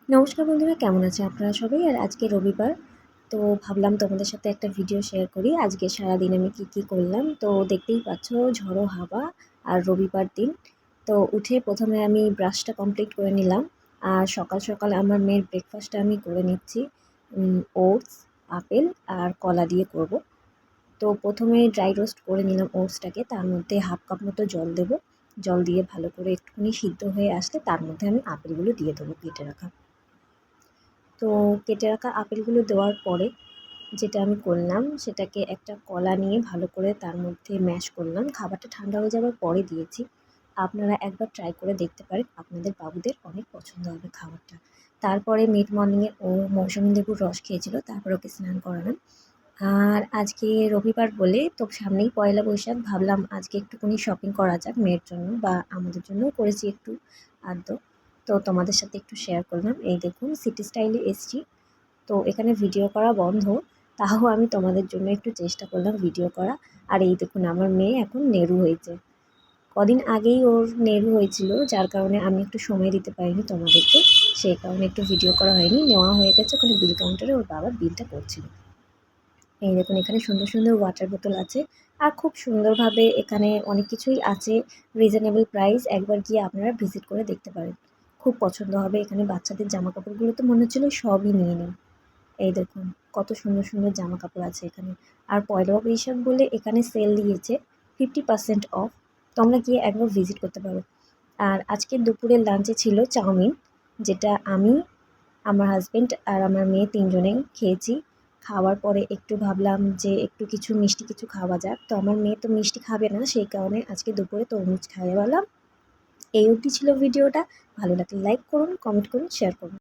নমস্কার বন্ধুরা, কেমন আছে আপনারা সবাই? আর আজকে রবিবার, তো ভাবলাম তোমাদের সাথে একটা ভিডিও শেয়ার করি। আজকে সারাদিন আমি কি করলাম। তো দেখতেই পাচ্ছ, ঝড়ো হাওয়া আর রবিবার দিন। তো উঠে প্রথমে আমি ব্রাশটা কমপ্লিট করে নিলাম। আর সকাল সকাল আমার মেয়ের ব্রেকফাস্টটা আমি করে নিচ্ছি। ওটস, আপেল আর কলা দিয়ে করব। তো প্রথমে ড্রাই রোস্ট করে নিলাম ওটসটাকে, তার মধ্যে হাফ কাপ মতো জল দেবো। জল দিয়ে ভালো করে একটুখানি সিদ্ধ হয়ে আসলে তার মধ্যে আমি আপেলগুলো দিয়ে দেবো কেটে রাখা। তো কেটে রাখা আপেলগুলো দেওয়ার পরে যেটা আমি করলাম, সেটাকে একটা কলা নিয়ে ভালো করে তার মধ্যে ম্যাশ করলাম। খাবারটা ঠান্ডা হয়ে যাওয়ার পরে দিয়েছি। আপনারা একবার ট্রাই করে দেখতে পারেন, আপনাদের বাবুদের অনেক পছন্দ হবে খাবারটা। তারপরে মিড মর্নিংয়ে ও মৌসুমী লেবুর রস খেয়েছিল, তারপর ওকে স্নান করালাম। আর আজকে রবিবার বলে তো সামনেই পয়লা বৈশাখ, ভাবলাম আজকে একটুখানি শপিং করা যাক মেয়ের জন্য, বা আমাদের জন্যও করেছি একটু আধটু। তো তোমাদের সাথে একটু শেয়ার করলাম। এই দেখুন, সিটি স্টাইলে এসছি। তো এখানে ভিডিও করা বন্ধ, তাও আমি তোমাদের জন্য একটু চেষ্টা করলাম ভিডিও করা। আর এই দেখুন, আমার মেয়ে এখন নেরু হয়েছে। কদিন আগেই ওর নেরু হয়েছিল, যার কারণে আমি একটু সময় দিতে পারিনি তোমাদেরকে। সেই কারণে একটু ভিডিও করা হয়নি। নেওয়া হয়ে গেছে, ওখানে বিল কাউন্টারে ওর বাবা বিলটা করছিল। এই দেখুন, এখানে সুন্দর সুন্দর ওয়াটার বোতল আছে। আর খুব সুন্দরভাবে এখানে অনেক কিছুই আছে, রিজনেবল প্রাইস। একবার গিয়ে আপনারা ভিজিট করে দেখতে পারেন, খুব পছন্দ হবে। এখানে বাচ্চাদের জামা কাপড়গুলো তো মনে হচ্ছিলো সবই নিয়ে নিন। এই দেখুন, কত সুন্দর সুন্দর জামা কাপড় আছে এখানে। আর পয়লা বৈশাখ বলে এখানে সেল দিয়েছে 50% অফ। তোমরা গিয়ে একবার ভিজিট করতে পারো। আর আজকে দুপুরের লাঞ্চে ছিল চাউমিন, যেটা আমি, আমার হাজব্যান্ড আর আমার মেয়ে তিনজনেই খেয়েছি। খাওয়ার পরে একটু ভাবলাম যে একটু কিছু মিষ্টি কিছু খাওয়া যাক। তো আমার মেয়ে তো মিষ্টি খাবে না, সেই কারণে আজকে দুপুরে তরমুজ খাইয়ে বললাম। এই অবধি ছিল ভিডিওটা। ভালো লাগলে লাইক করুন, কমেন্ট করুন, শেয়ার করুন।